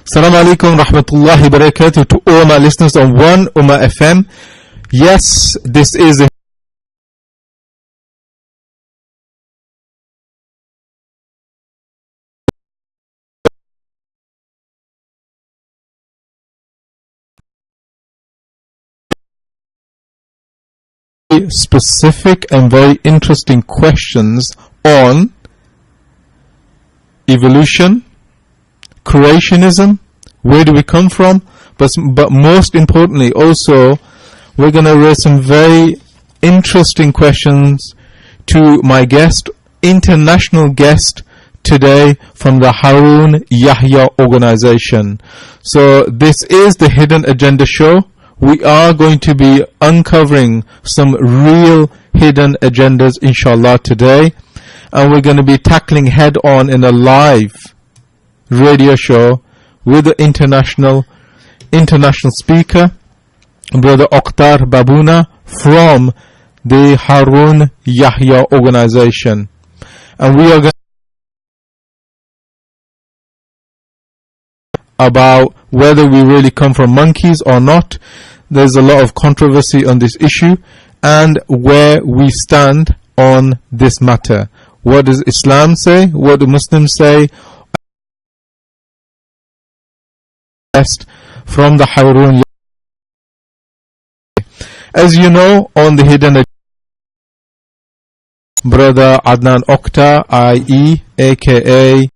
Assalamu alaikum rahmatullahi barakatuh to all my listeners on One Ummah FM. Yes, this is a specific and very interesting questions on evolution, creationism, where do we come from, but most importantly also we're going to raise some very interesting questions to my guest, international guest today from the Harun Yahya organization. So this is the Hidden Agenda show. We are going to be uncovering some real hidden agendas inshallah today, and we're going to be tackling head on in a live radio show with the international speaker, Brother Oktar Babuna from the Harun Yahya organization. And we are going about whether we really come from monkeys or not. There's a lot of controversy on this issue and where we stand on this matter. What does Islam say? What do Muslims say? From the Harun. As you know, on the Hidden Agenda, Brother Adnan Oktar, i.e. aka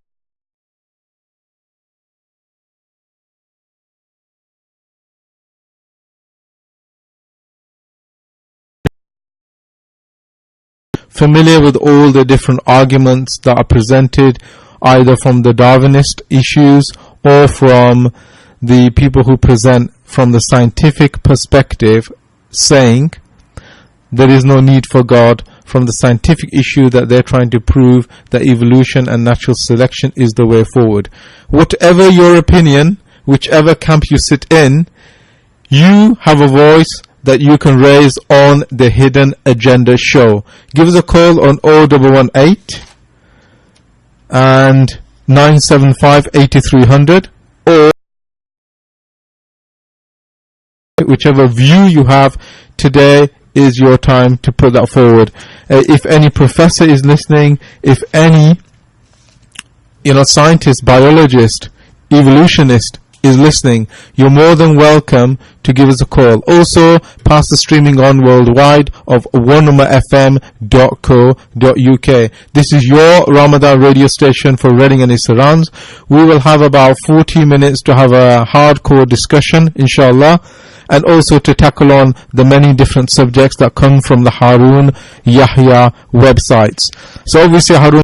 familiar with all the different arguments that are presented either from the Darwinist issues or from the people who present from the scientific perspective, saying there is no need for God, from the scientific issue that they're trying to prove that evolution and natural selection is the way forward. Whatever your opinion, whichever camp you sit in, you have a voice that you can raise on the Hidden Agenda show. Give us a call on 0118 and 975 8300, or whichever view you have today is your time to put that forward. If any professor is listening, if any scientist, biologist, evolutionist is listening, you're more than welcome to give us a call. Also, pass the streaming on worldwide of oneummahfm.co.uk. This is your Ramadan radio station for Reading and its surrounds. We will have about 40 minutes to have a hardcore discussion, inshallah, and also to tackle on the many different subjects that come from the Harun Yahya websites. So obviously Harun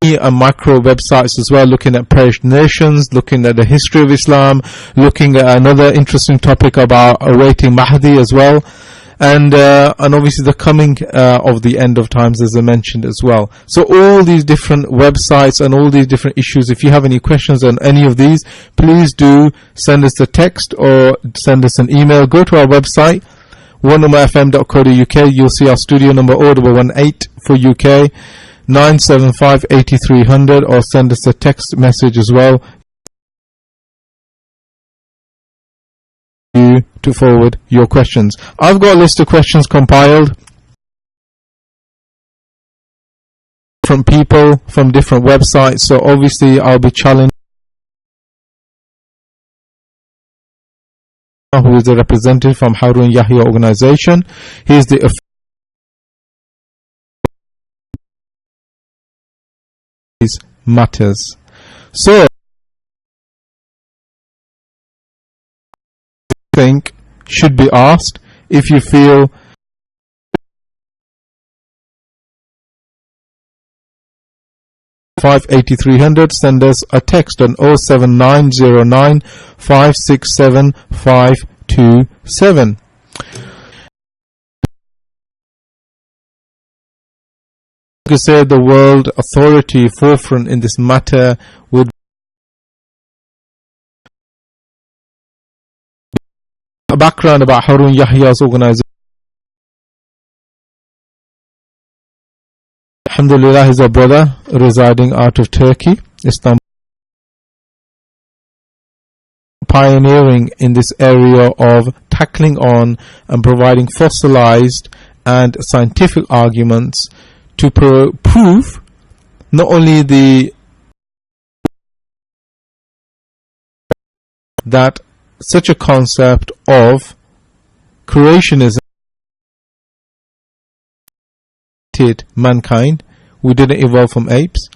and micro websites as well, looking at perished nations, looking at the history of Islam, looking at another interesting topic about awaiting Mahdi as well, and obviously the coming of the end of times, as I mentioned as well. So all these different websites and all these different issues, if you have any questions on any of these, please do send us a text or send us an email. Go to our website, oneummahfm.co.uk. You'll see our studio number 0118 for UK, 975 8300, or send us a text message as well to forward your questions. I've got a list of questions compiled from people from different websites, so obviously I'll be challenged who is a representative from Harun Yahya organization. He is the matters. So think should be asked. If you feel $58300, send us a text on 07909 567 527. I could say the world authority forefront in this matter would a background about Harun Yahya's organization. Alhamdulillah, he's a brother residing out of Turkey, Istanbul, pioneering in this area of tackling on and providing fossilized and scientific arguments to prove not only that such a concept of creationism mankind, we didn't evolve from apes.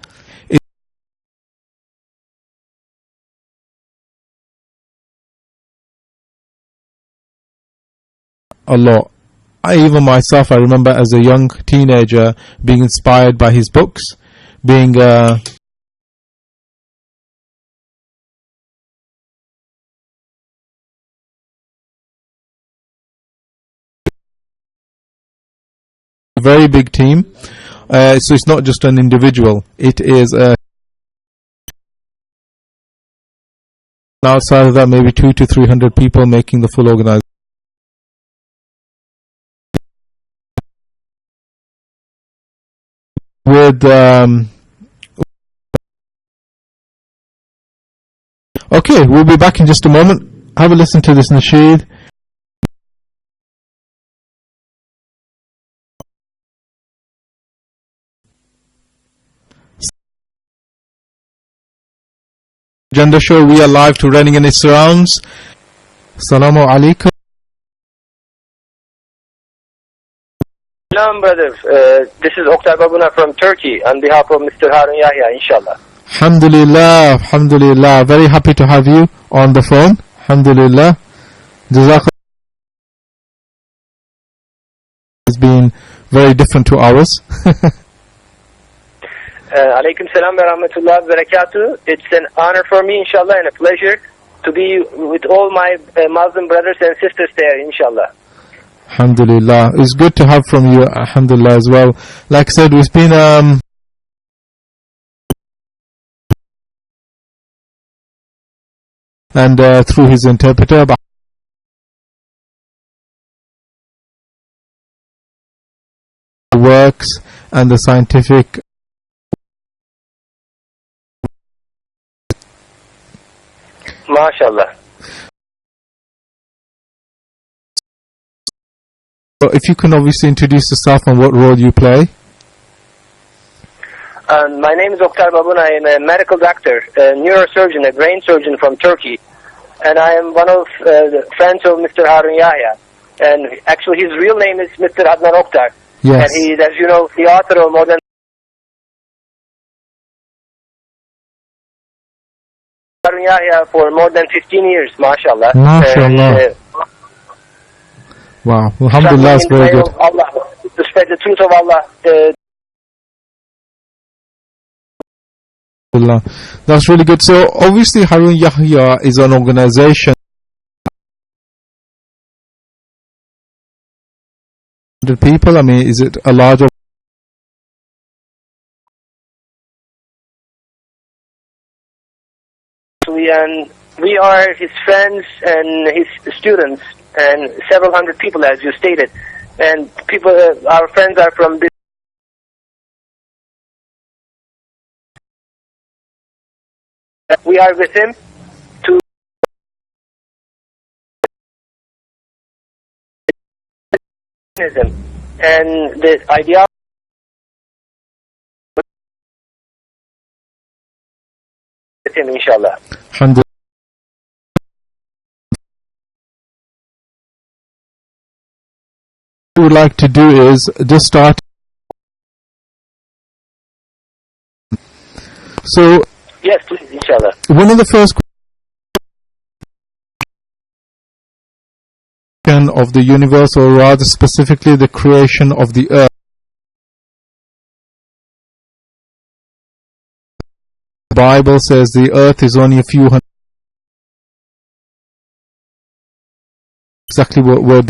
A lot. Even myself, I remember as a young teenager being inspired by his books, being very big team. So it's not just an individual. It is outside of that, maybe 200 to 300 people making the full organization. With okay, we'll be back in just a moment. Have a listen to this nasheed. Agenda show, we are live to Running in its surrounds. Assalamu alaikum. Salam, brothers. This is Oktar Babuna from Turkey on behalf of Mr. Harun Yahya, inshallah. Alhamdulillah, alhamdulillah. Very happy to have you on the phone. Alhamdulillah. Jazakallah. It's been very different to ours. Alaykum salam wa rahmatullah wa barakatuh. It's an honor for me, inshallah, and a pleasure to be with all my Muslim brothers and sisters there, inshallah. Alhamdulillah. It's good to have from you, alhamdulillah, as well. Like I said, we've been and through his interpreter, works and the scientific MashaAllah. So if you can obviously introduce yourself and what role you play. My name is Oktar Babuna. I am a medical doctor, a neurosurgeon, a brain surgeon from Turkey. And I am one of the friends of Mr. Harun Yahya. And actually his real name is Mr. Adnan Oktar. Yes. And he is, as you know, the author of more than Harun Yahya for more than 15 years, mashallah. MashaAllah. Wow. Alhamdulillah, that's very good. Allah, to spread the truth of Allah. That's really good. So obviously Harun Yahya is an organization. People, I mean, is it a larger? And we are his friends and his students and several hundred people, as you stated. And people, our friends are from this. We are with him to and the idea with him, inshallah. What we would like to do is just start. So yes, please, inshallah. One of the first questions of the universe, or rather specifically the creation of the earth. The Bible says the earth is only a few hundred. Exactly what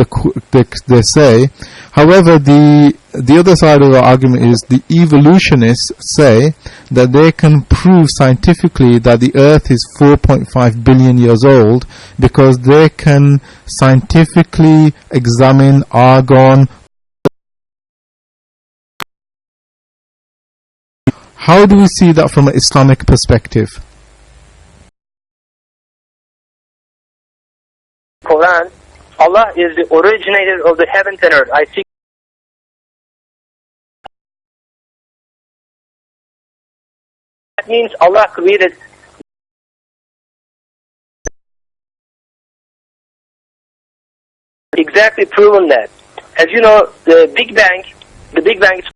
they say. However, the other side of the argument is the evolutionists say that they can prove scientifically that the earth is 4.5 billion years old because they can scientifically examine argon, How do we see that from an Islamic perspective? Quran, Allah is the originator of the heavens and earth. I see. That means Allah created. Exactly proven that. As you know, the Big Bang is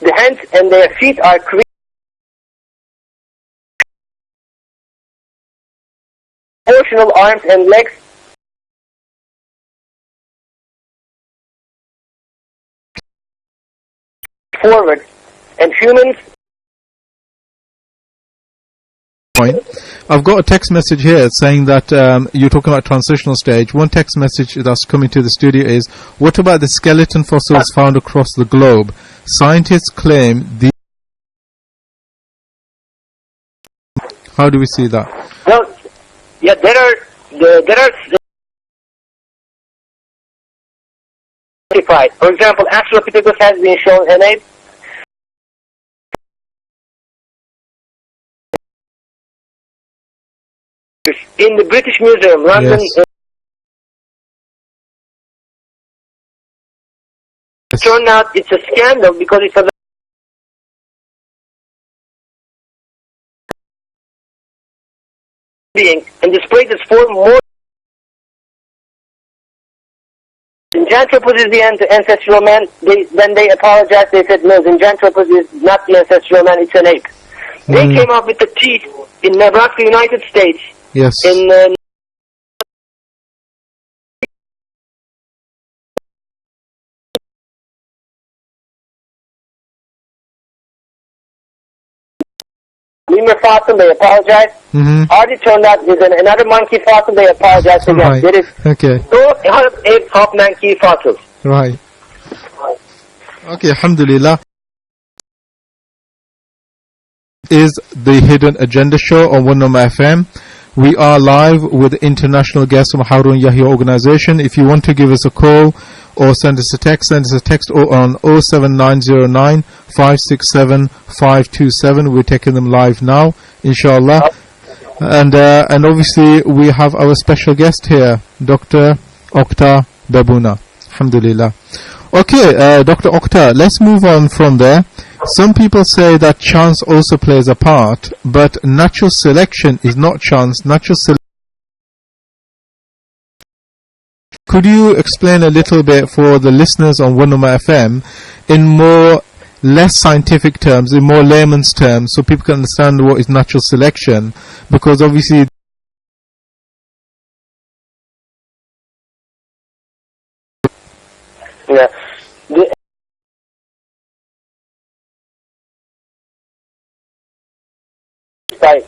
the hands and their feet are created proportional arms and legs forward, and humans. Point. I've got a text message here saying that you're talking about transitional stage. One text message that's coming to the studio is, what about the skeleton fossils found across the globe? Scientists claim the... How do we see that? Well, yeah, there are certified. For example, Australopithecus has been shown an ape. In the British Museum, London. Yes. It turned out it's a scandal because it's a being and displayed its form more. Zinjanthropus is the ancestral man. Then they apologized. They said, no, Zinjanthropus is not the ancestral man, it's an ape. They came up with the teeth in Nebraska, United States. Yes. In lemur fossil, they apologized. Artie turned out is another monkey fossil, they apologized again. Right. There is Okay. no ape, hop, monkey fossils. Right. Okay, alhamdulillah. Is the Hidden Agenda show on Ummah FM. We are live with international guests from Harun Yahya organization. If you want to give us a call or send us a text on 07909 567 527. We're taking them live now, inshallah. And obviously we have our special guest here, Dr. Oktar Babuna. Alhamdulillah. Okay, Dr. Oktar, let's move on from there. Some people say that chance also plays a part, but natural selection is not chance. Could you explain a little bit for the listeners on Ummah FM in less scientific terms, in more layman's terms, so people can understand what is natural selection? Because obviously Yeah. Right.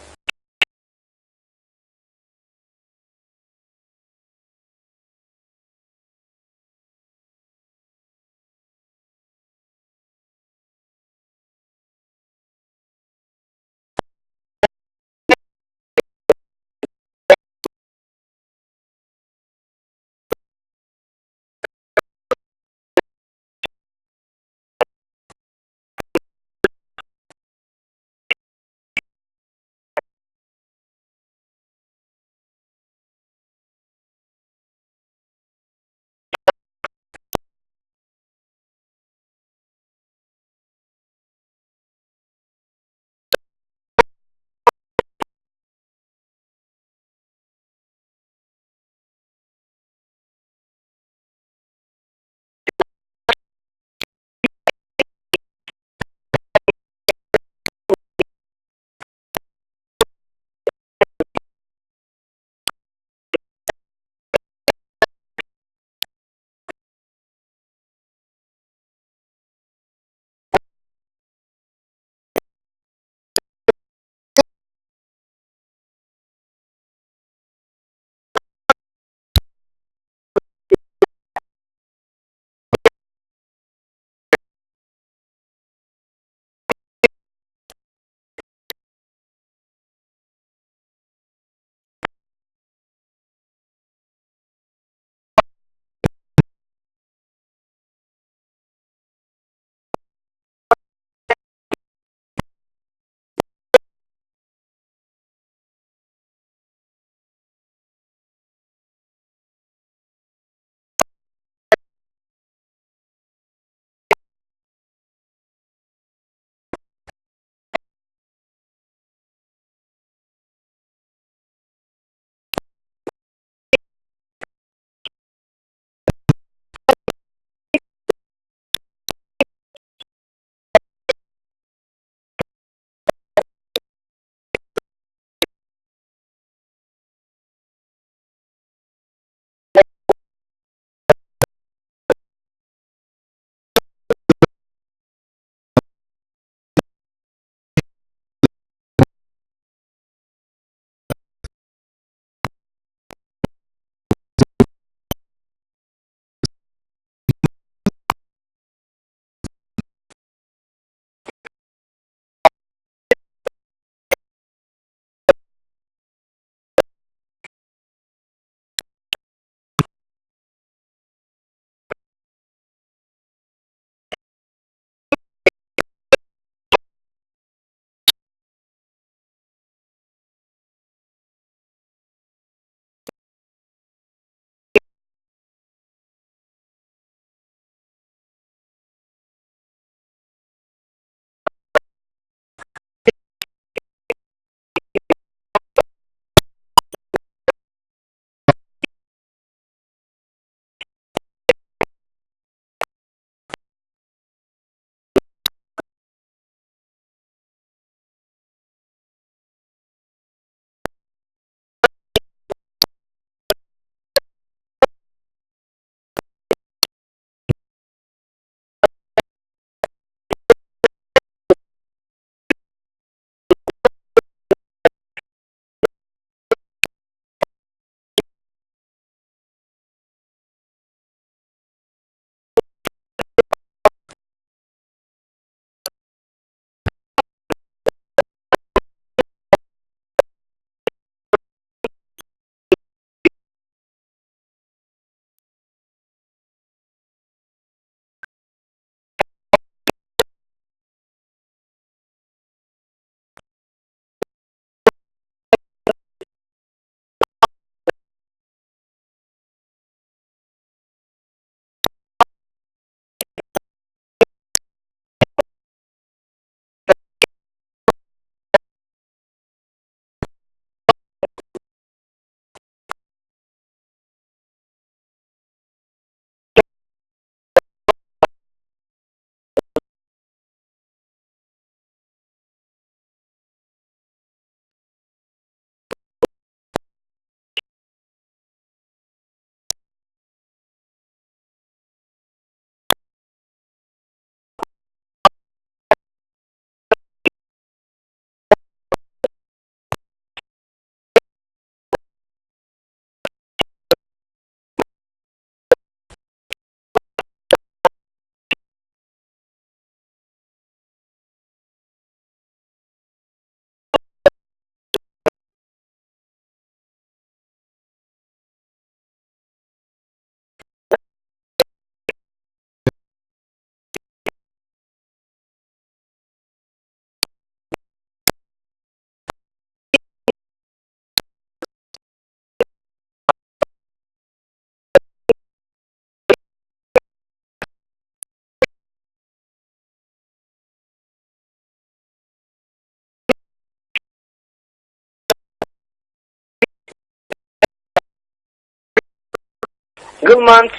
Gilmans,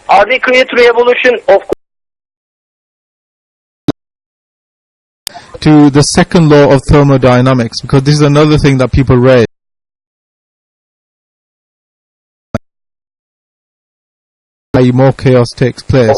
are they created through evolution? Of course. To the second law of thermodynamics, because this is another thing that people raise. More chaos takes place.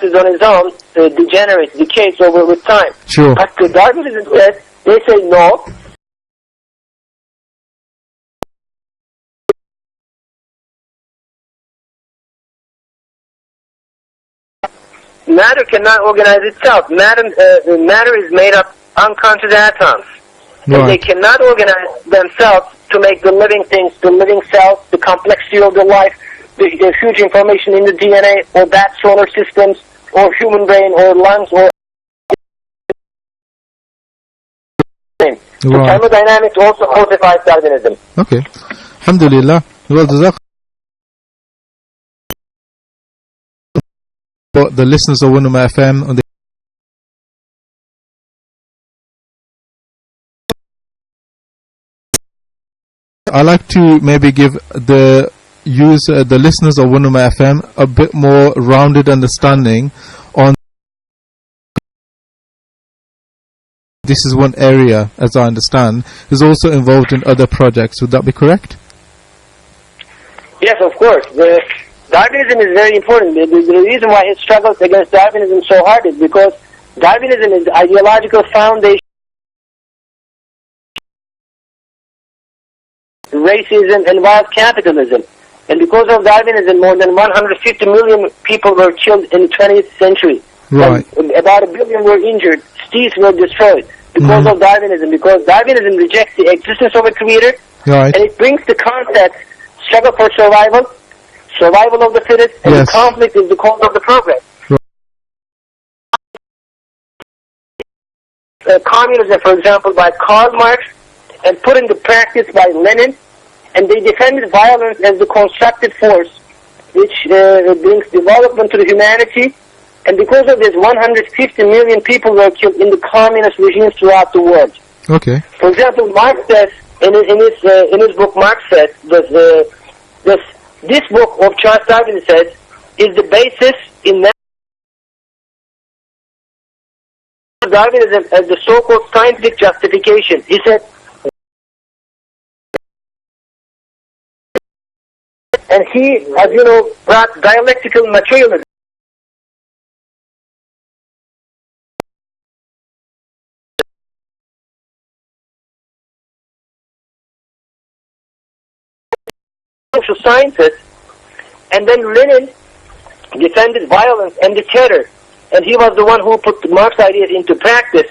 Is on its own degenerates, decays over with time. Sure. But the Darwinism says, they say no. Matter cannot organize itself. Matter is made up unconscious atoms. Right. And they cannot organize themselves to make the living things, the living cells, the complexity of the life, the huge information in the DNA, or that solar systems, or human brain, or lungs, or Right. thermodynamics also codifies Darwinism. Okay. Alhamdulillah. Well, Jazak. But the listeners of Ummah FM on the I like to maybe give the listeners of Ummah FM a bit more rounded understanding on this is one area, as I understand, is also involved in other projects. Would that be correct? Yes, of course. Darwinism is very important. The reason why it struggles against Darwinism so hard is because Darwinism is the ideological foundation of racism and wild capitalism. And because of Darwinism, more than 150 million people were killed in the 20th century. Right. And about 1 billion were injured. Cities were destroyed because of Darwinism. Because Darwinism rejects the existence of a creator, Right. and it brings the concept struggle for survival, survival of the fittest, and Yes. the conflict is the cause of the progress. Communism, for example, by Karl Marx, and put into practice by Lenin, and they defended violence as the constructive force which brings development to the humanity. And because of this, 150 million people were killed in the communist regimes throughout the world. Okay. For example, Marx says in his book, Marx says this book of Charles Darwin says is the basis in Darwinism as the so-called scientific justification. He said, and he, as you know, brought dialectical materialism. Social sciences, and then Lenin defended violence and the terror, and he was the one who put Marx's ideas into practice.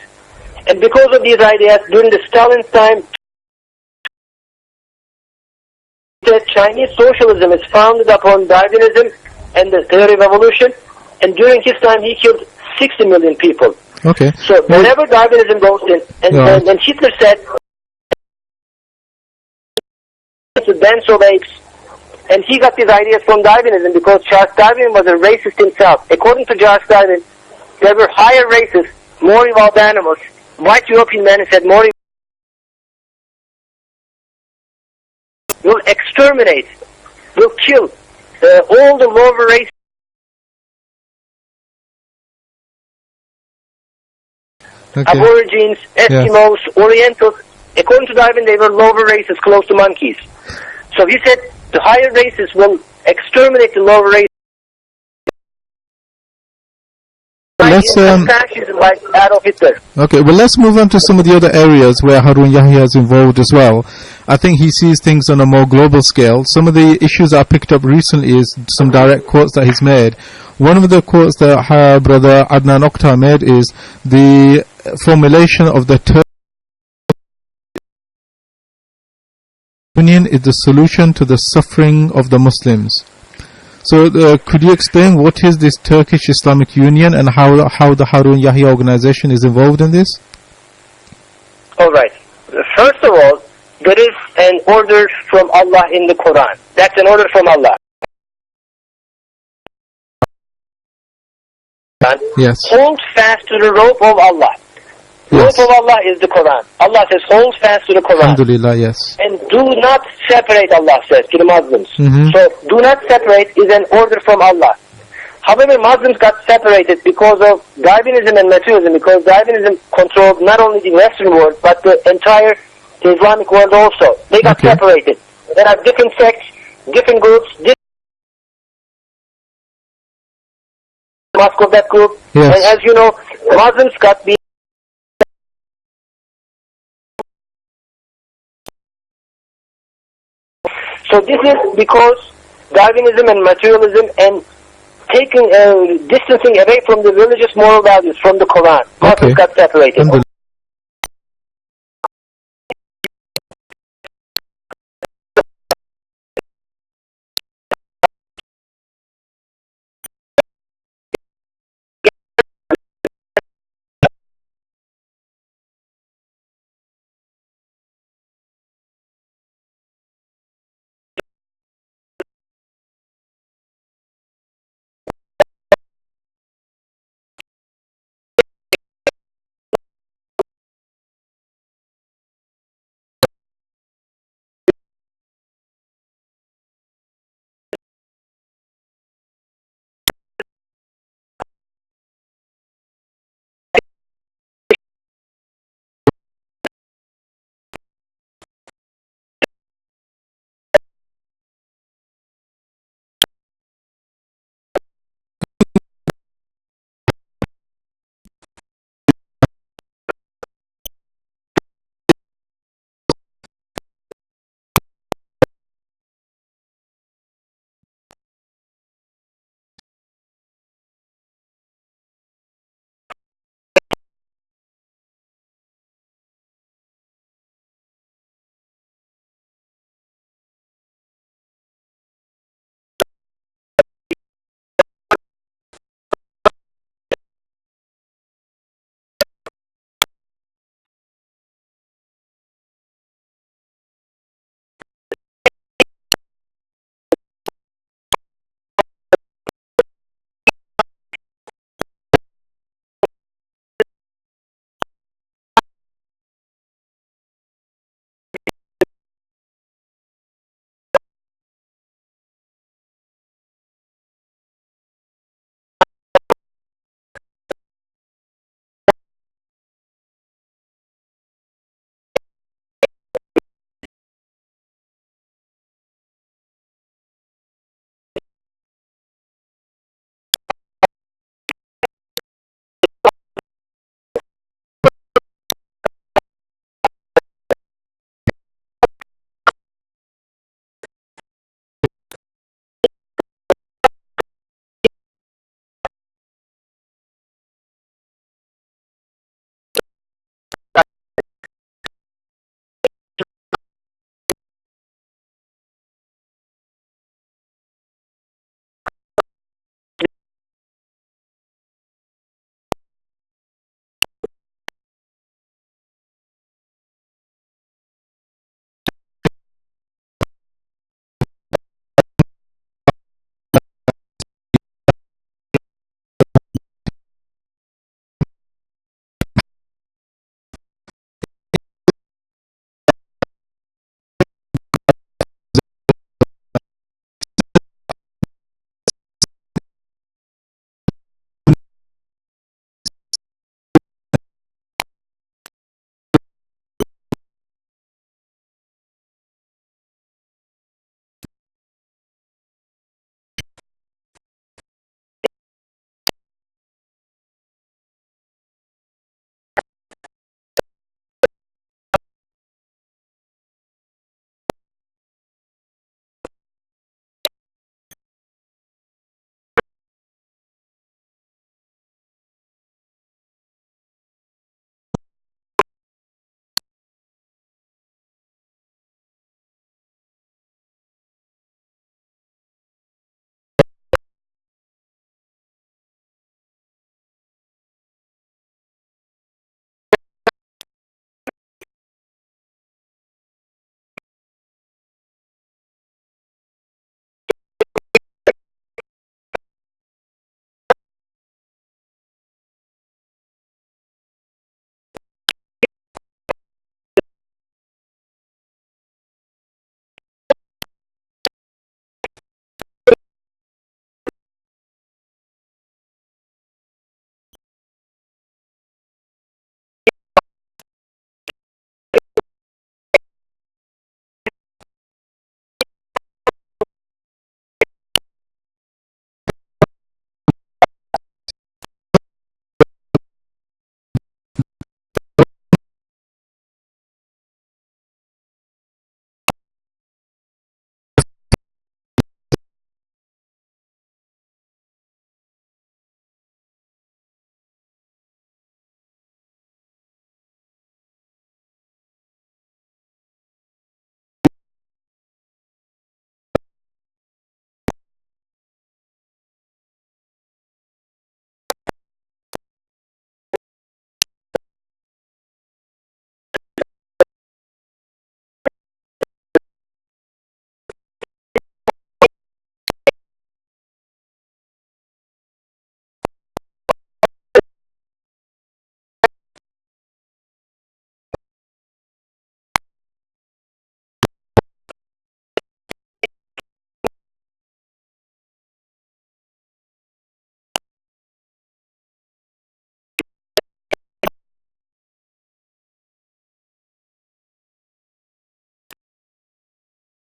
And because of these ideas, during the Stalin's time, that Chinese socialism is founded upon Darwinism and the theory of evolution, and during his time he killed 60 million people. Okay. So whenever Darwinism goes in, and Hitler said, to dance of apes, and he got these ideas from Darwinism because Charles Darwin was a racist himself. According to Charles Darwin, there were higher races, more evolved animals. White European men said more will exterminate, will kill all the lower races. Okay. Aborigines, Eskimos, Orientals. According to Darwin, they were lower races close to monkeys. So he said the higher races will exterminate the lower races. Fascism like Adolf Hitler. Okay, well, let's move on to some of the other areas where Harun Yahya is involved as well. I think he sees things on a more global scale. Some of the issues I picked up recently is some direct quotes that he's made. One of the quotes that Brother Adnan Oktar made is the formulation of the Turkish Union is the solution to the suffering of the Muslims. So could you explain what is this Turkish Islamic Union and how the Harun Yahya organization is involved in this? All right. First of all, there is an order from Allah in the Quran. That's an order from Allah. Yes. hold fast to the rope of Allah. Yes. Rope of Allah is the Quran. Allah says, hold fast to the Quran. Alhamdulillah, yes. And do not separate, Allah says, to the Muslims. Mm-hmm. So, do not separate is an order from Allah. However, Muslims got separated because of Darwinism and materialism, because Darwinism controlled not only the Western world, but the entire Islamic world also. They got separated. There are different sects, different groups, different mosque of that group. Yes. And as you know, Muslims got the So this is because Darwinism and materialism and taking distancing away from the religious moral values from the Quran. Muslims got separated.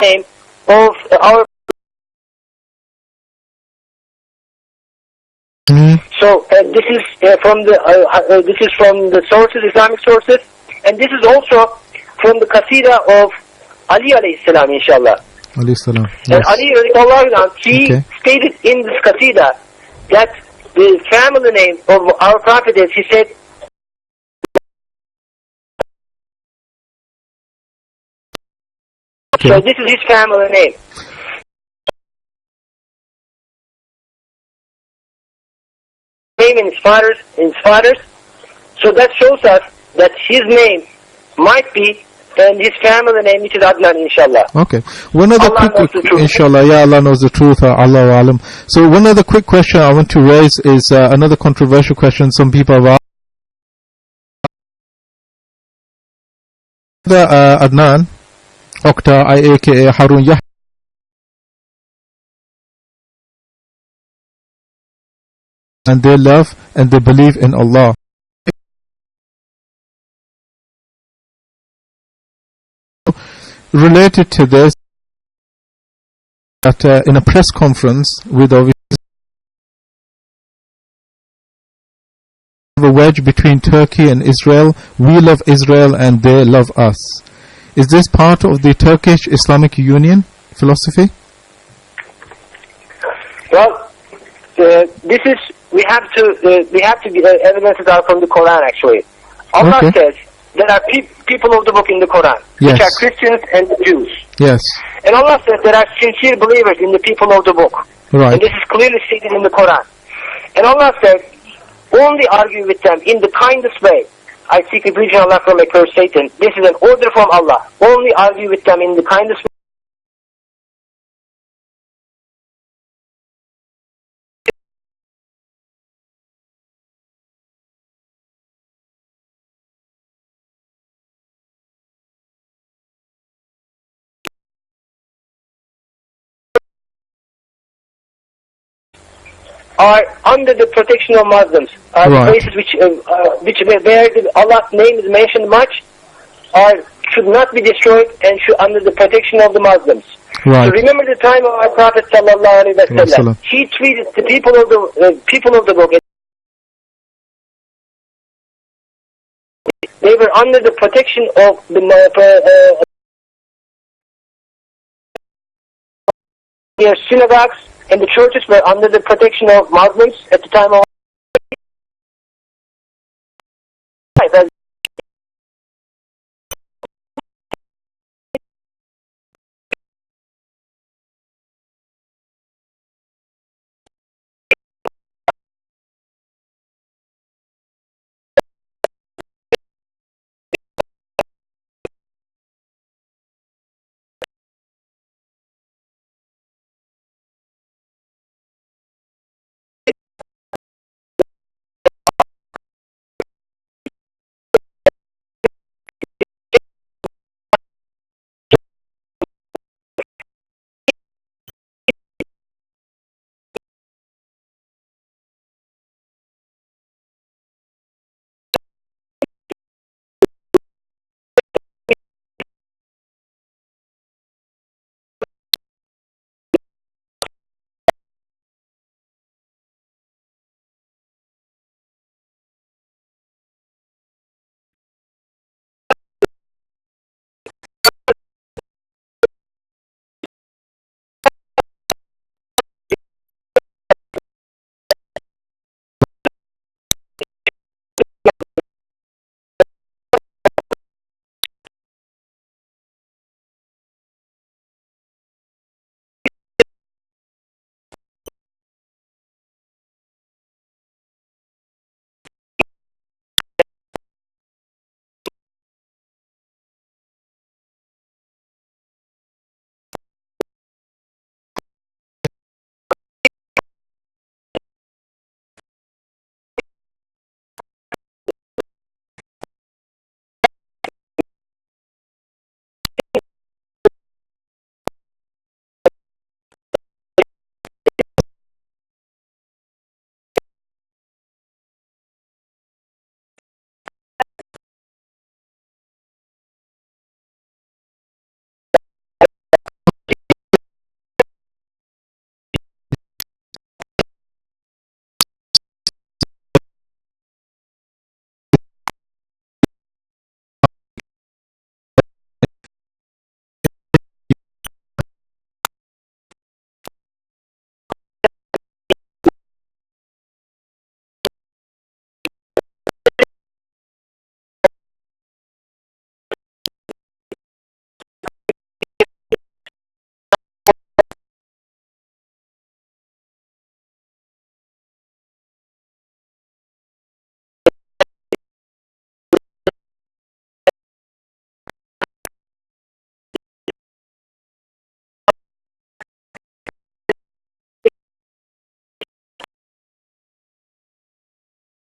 name of our. So this is from the sources, Islamic sources, and this is also from the Qasida of Ali alayhi salam, inshallah. Alayhi salam. And Yes. Ali radiallahu anhu, he stated in this Qasida that the family name of our Prophet is, he said, so this is his family name. Name in his fathers. So that shows us that his name might be and his family name, which is Adnan, inshallah. Okay. One other Allah knows quick, the truth. inshallah, yeah, Allah knows the truth, Allahu alam. So one other quick question I want to raise is another controversial question some people have asked. Adnan, Oktar, aka Harun Yahya, and they love and they believe in Allah. Related to this, that in a press conference with obviously a wedge between Turkey and Israel, we love Israel and they love us. Is this part of the Turkish Islamic Union philosophy? Well, this is we have to get evidences out from the Quran. Actually, Allah says there are people of the book in the Quran, which are Christians and the Jews. Yes. And Allah says there are sincere believers in the people of the book. Right. And this is clearly stated in the Quran. And Allah says, only argue with them in the kindest way. I seek refuge in Allah from accursed Satan. This is an order from Allah. Only argue with them in the kindest way. Are under the protection of Muslims. The places where Allah's name is mentioned much should not be destroyed and should under the protection of the Muslims. Right. So remember the time of our Prophet sallallahu alaihi wasallam. He treated the people of the book. They were under the protection of their synagogues, and the churches were under the protection of Muslims at the time of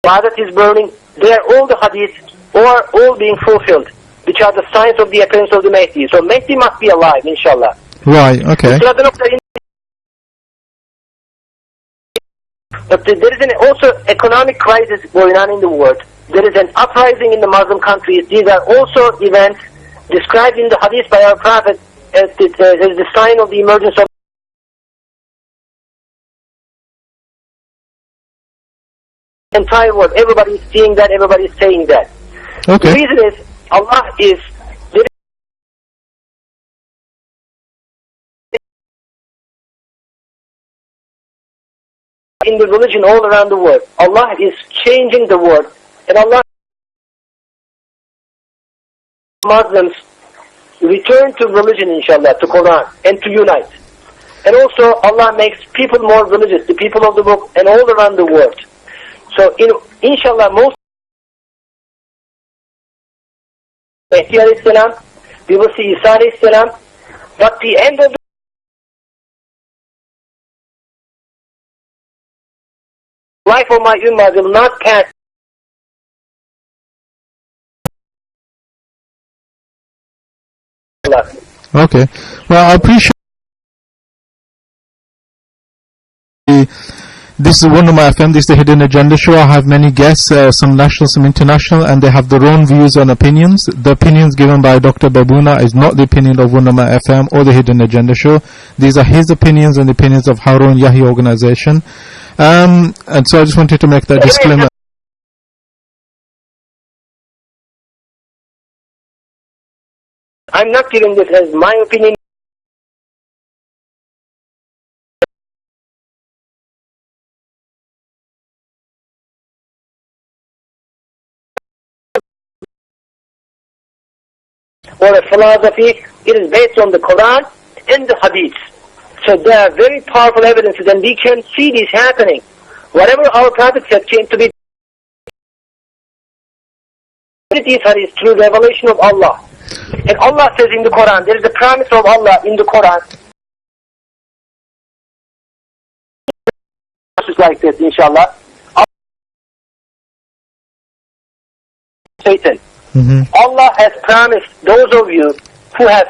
Ibadat is burning. They are all the hadith, or all being fulfilled, which are the signs of the appearance of the Mahdi. So Mahdi must be alive, inshallah. Right, okay. But there is also economic crisis going on in the world. There is an uprising in the Muslim countries. These are also events described in the hadith by our Prophet as the sign of the emergence of the entire world. Everybody is seeing that, everybody is saying that. Okay. The reason is, Allah is in the religion all around the world. Allah is changing the world. And Allah Muslims return to religion, inshallah, to Quran, and to unite. And also Allah makes people more religious, the people of the book, and all around the world. So inshallah, most Mahdi alayhi salam, we will see Isa alayhi salam, but the end of the life of my ummah will not pass. Okay. Well, I appreciate this is Ummah FM, this is the Hidden Agenda Show. I have many guests, some national, some international, and they have their own views and opinions. The opinions given by Dr. Babuna is not the opinion of Ummah FM or the Hidden Agenda Show. These are his opinions and the opinions of Harun Yahi organization. And so I just wanted to make that disclaimer. I'm not giving this as my opinion. Or a philosophy. It is based on the Quran and the Hadith. So there are very powerful evidences, and we can see this happening. Whatever our Prophet said came to be. These hadiths through revelation of Allah. And Allah says in the Quran, there is a promise of Allah in the Quran. Verses like this, inshallah. Satan. Allah has promised those of you who have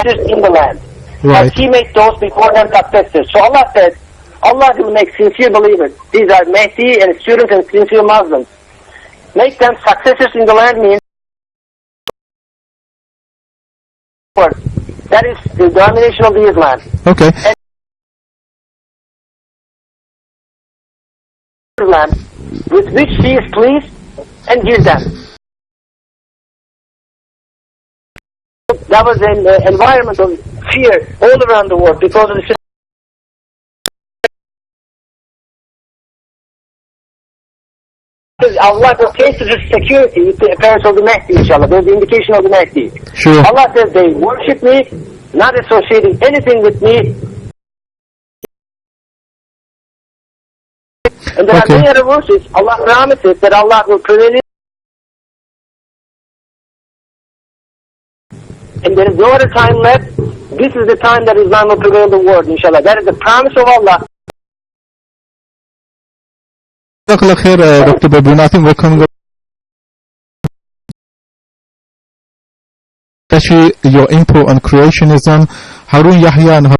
in the land. Right. As He made those before them successors. So Allah said, Allah will make sincere believers. These are Mahdi and students and sincere Muslims. Make them successors in the land means that is the domination of the Islam. Okay. And Islam with which He is pleased and gives them. That was an environment of fear all around the world because of the Allah proclaims His security with the appearance of the Mahdi, inshallah. There's the indication of the Mahdi. Sure. Allah says they worship me, not associating anything with me. And there are many other verses. Allah promises that Allah will prevail. And there is no other time left. This is the time that Islam will prevail in the world, inshallah. That is the promise of Allah. Dr. Babuna, I think we're coming up. Especially your input on creationism, Harun Yahya and Harun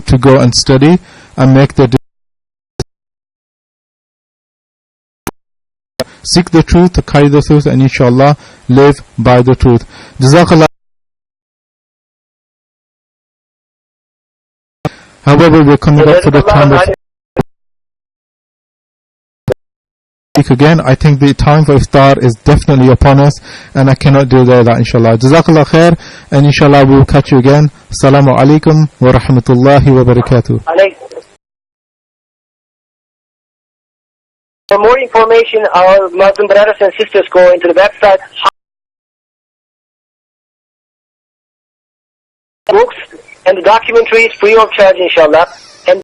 to go and study and make the seek the truth, carry the truth, and inshallah live by the truth. Jazakallah. However, we're coming up for the time of speak again. I think the time for iftar is definitely upon us, and I cannot delay that, inshallah. Jazakallah khair, and inshallah we will catch you again. Assalamu alaikum wa rahmatullahi wa barakatuh. For more information, our Muslim brothers and sisters go into the website books and the documentaries free of charge, inshallah. And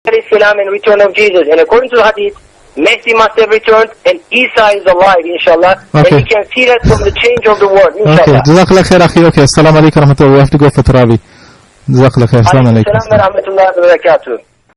Islam and return of Jesus. And according to the hadith, Mehdi must have returned, and Isa is alive, inshallah. Okay. And you can see that from the change of the word, Okay, inshallah. Jazakallah khair, akhi. Okay, assalamu alaikum warahmatullahi. We have to go for Tarawih. Jazakallah khair, assalamu alaikum. Assalamu alaikum wa rahmatullahi wa barakatuh.